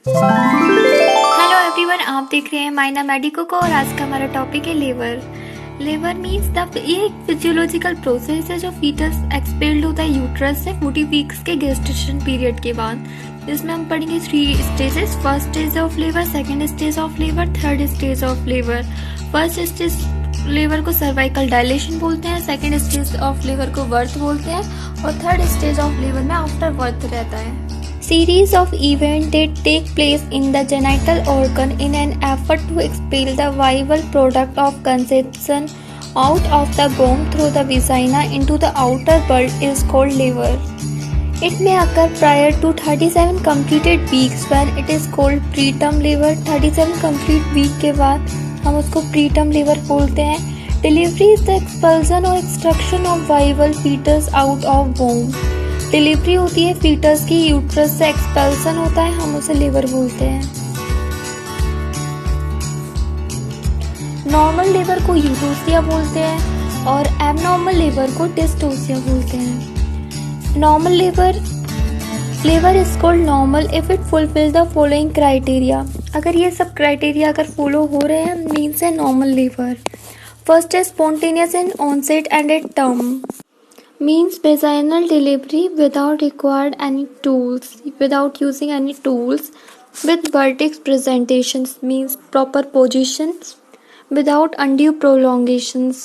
Hello everyone, आप देख रहे हैं माइना मेडिको को और आज का हमारा टॉपिक है लेबर। लेबर मीन्स ये एक फिजियोलॉजिकल प्रोसेस है जो फीटस एक्सपेल्ड होता है यूट्रस से 40 वीक्स के गेस्टेशन पीरियड के बाद। इसमें हम पढ़ेंगे 3 stages. First stage of labour, second stage of labour, third stage of labour. First stage labour को सर्वाइकल डायलेशन बोलते हैं, सेकंड स्टेज ऑफ लेबर को बर्थ बोलते हैं और थर्ड स्टेज ऑफ लेबर में आफ्टर बर्थ रहता है। Series of events that take place in the genital organ in an effort to expel the viable product of conception out of the womb through the vagina into the outer world is called labor. It may occur prior to 37 completed weeks when it is called preterm labor. 37 complete week के बाद हम उसको preterm labor बोलते हैं. Delivery is the expulsion or extraction of viable fetus out of womb. Delivery होती है foetus की uterus से, एक्सपेल्सन होता है, हम उसे लेबर बोलते हैं। नॉर्मल लेबर को यूटोसिया बोलते हैं और एबनॉर्मल लेबर को डिस्टोसिया बोलते हैं। Normal labour is called normal if it fulfil the following criteria. अगर ये सब क्राइटेरिया अगर फॉलो हो रहे हैं मीन्स है नॉर्मल लेबर। फर्स्ट है spontaneous in onset and at term, means vaginal delivery without using any tools, with vertex presentations, means proper positions without undue prolongations,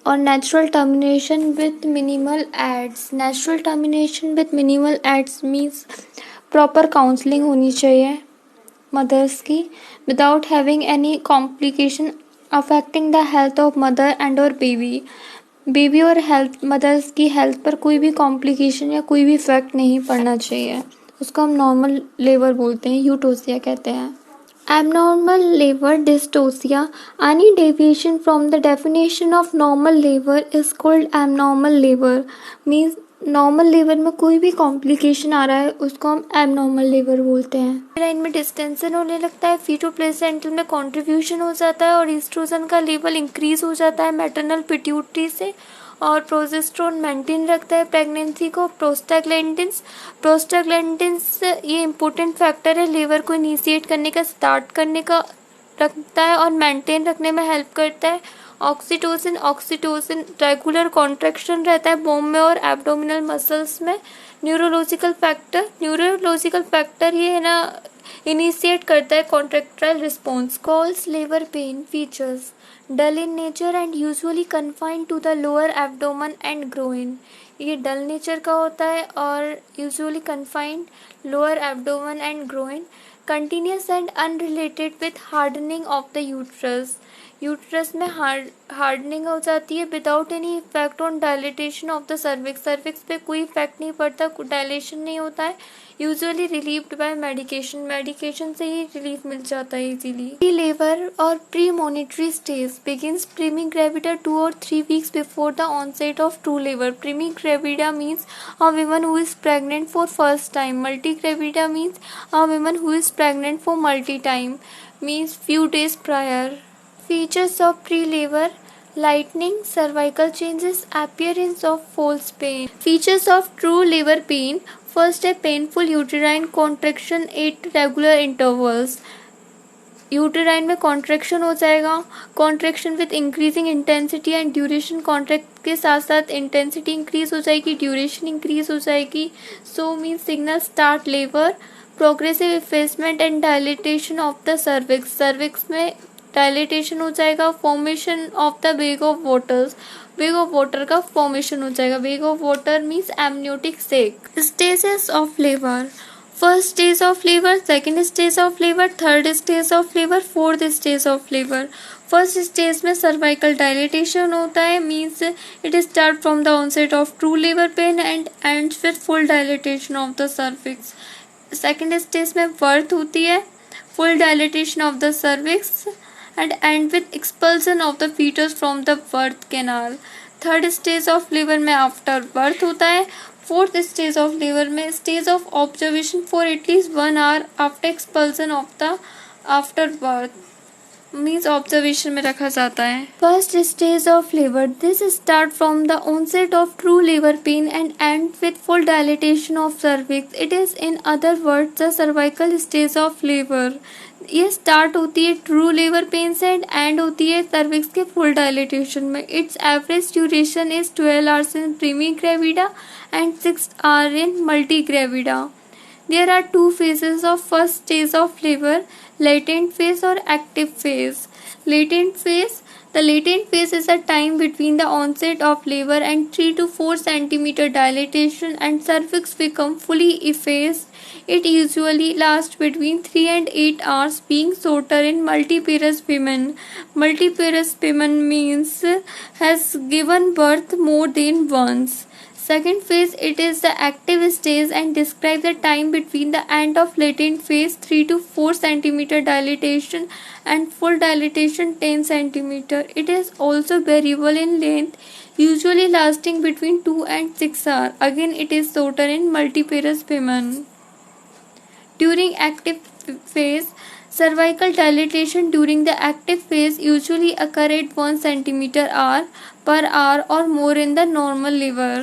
or natural termination with minimal aids. Natural termination with minimal aids means proper counseling होनी चाहिए mothers की, without having any complication affecting the health of mother and or baby और mother's की health पर कोई भी complication या कोई भी इफेक्ट नहीं पड़ना चाहिए। उसको हम नॉर्मल लेबर बोलते हैं, यूटोसिया कहते हैं। Abnormal labour, dystocia, any deviation from the definition of normal labour is called abnormal labour. Means normal labour में कोई भी कॉम्प्लिकेशन आ रहा है उसको हम एबनॉर्मल लेबर बोलते हैं। इनमें डिस्टेंशन होने लगता है, फीटो प्लेसेंटल में कंट्रीब्यूशन हो जाता है और ईस्ट्रोजन का लेवल इंक्रीज हो जाता है मैटरनल पिट्यूटरी से, और प्रोजेस्टेरोन मेंटेन रखता है प्रेगनेंसी को। प्रोस्टाग्लैंडिन्स ये इंपॉर्टेंट फैक्टर है लेबर को इनिशिएट करने का, स्टार्ट करने का रखता है और मेंटेन रखने में हेल्प करता है। ऑक्सीटोसिन रेगुलर कॉन्ट्रैक्शन रहता है बोम में और एब्डोमिनल मसल्स में। न्यूरोलॉजिकल फैक्टर ये है ना इनिशिएट करता है contractile response. Calls labour pain features dull in nature and usually confined to the lower abdomen and groin. ये डल नेचर का होता है और usually confined lower abdomen and groin. Continuous and unrelated with hardening of the uterus में hardening हो जाती है without any effect on dilatation of the cervix पे कोई इफेक्ट नहीं पड़ता, डायलेशन नहीं होता है। यूजुअली रिलीव्ड बाय मेडिकेशन से ही रिलीफ मिल जाता है इजीली। प्री लेबर और premonitory stage begins primigravida 2 or 3 weeks before the onset of true labor. Primi gravida means a woman who is pregnant for first time. Multi gravida means a woman who is pregnant for multi time, means few days prior. Features of pre-labor: lightening, cervical changes, appearance of false pain. Features of true labor pain: first है painful uterine contraction at regular intervals. Uterine में contraction हो जाएगा, contraction with increasing intensity and duration. Contract के साथ साथ intensity increase हो जाएगी, duration increase हो जाएगी। So mean signal start labour. Progressive effacement and dilatation of the cervix में डायलिटेशन हो जाएगा। Formation of the bag of water का फॉर्मेशन हो जाएगा। Bag of water means amniotic sac. Stages of labour: first stage of labour, second stage of labour, third stage of labour, fourth stage of labour. First stage में cervical dilatation होता है, means it start from the onset of true labour pain and ends with full dilatation of the cervix. Second stage में birth होती है, full dilatation of the cervix and end with expulsion of the fetus from the birth canal. Third stage of labour में afterbirth होता है। Fourth stage of labour में stage of observation for at least 1 hour after expulsion of the afterbirth. Means observation में रखा जाता है। First stage of labour, this start from the onset of true labour pain and end with full dilatation of cervix. It is in other words the cervical stage of labour. ये start होती है true labour pain से end होती है cervix के full dilatation में। Its average duration is 12 hours in primigravida and 6 hour in multigravida. There are two phases of first stage of labor, latent phase or active phase. Latent phase, the latent phase is the time between the onset of labor and 3 to 4 centimeter dilatation and cervix become fully effaced. It usually lasts between 3 and 8 hours, being shorter in multiparous women. Multiparous women means has given birth more than once. Second phase, it is the active stage and describes the time between the end of latent phase 3 to 4 centimeter dilatation and full dilatation 10 centimeter. It is also variable in length, usually lasting between 2 and 6 hours. Again, it is shorter in multiparous women. During active phase, cervical dilatation during the active phase usually occur at 1 centimeter per hour or more in the normal liver.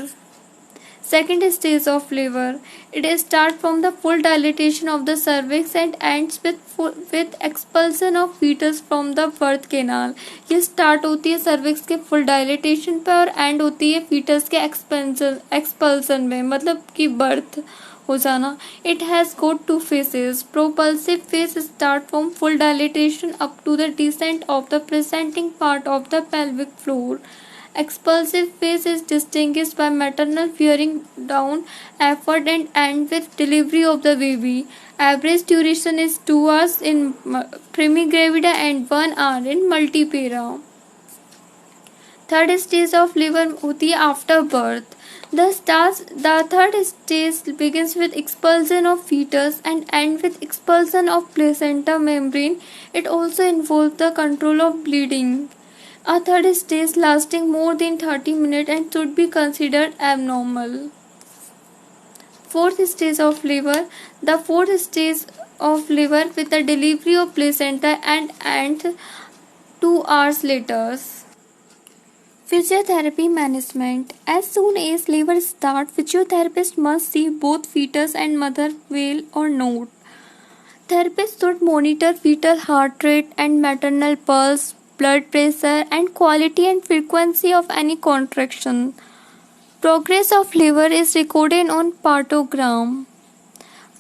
Second stage of labor, it starts from the full dilatation of the cervix and ends with expulsion of fetus from the birth canal. ये start होती है cervix के full dilatation पे और end होती है fetus के expulsion में, मतलब कि birth हो जाना. It has got two phases. Propulsive phase start from full dilatation up to the descent of the presenting part of the pelvic floor. Expulsive phase is distinguished by maternal wearing down effort and end with delivery of the baby. Average duration is 2 hours in primigravida and 1 hour in multipara. Third stage of labor होती है after birth. The third stage begins with expulsion of fetus and ends with expulsion of placenta membrane. It also involves the control of bleeding. A third stage lasting more than 30 minutes and should be considered abnormal. Fourth stage of labor. The fourth stage of labor with the delivery of placenta and ends 2 hours later. Physiotherapy management. As soon as labor starts, physiotherapist must see both fetus and mother well or not. Therapist should monitor fetal heart rate and maternal pulse, blood pressure and quality and frequency of any contraction. Progress of labor is recorded on partogram.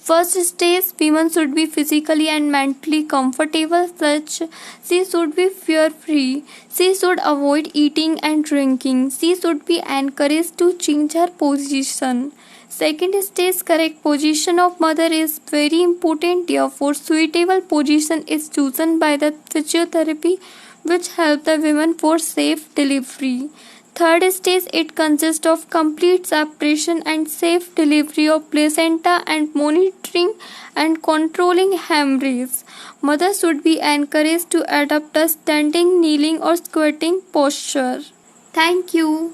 First stage, women should be physically and mentally comfortable such she should be fear-free. She should avoid eating and drinking. She should be encouraged to change her position. Second stage, correct position of mother is very important. Therefore, suitable position is chosen by the physiotherapy which help the women for safe delivery. Third stage, it consists of complete separation and safe delivery of placenta and monitoring and controlling hemorrhage. Mother should be encouraged to adopt a standing, kneeling or squatting posture. Thank you.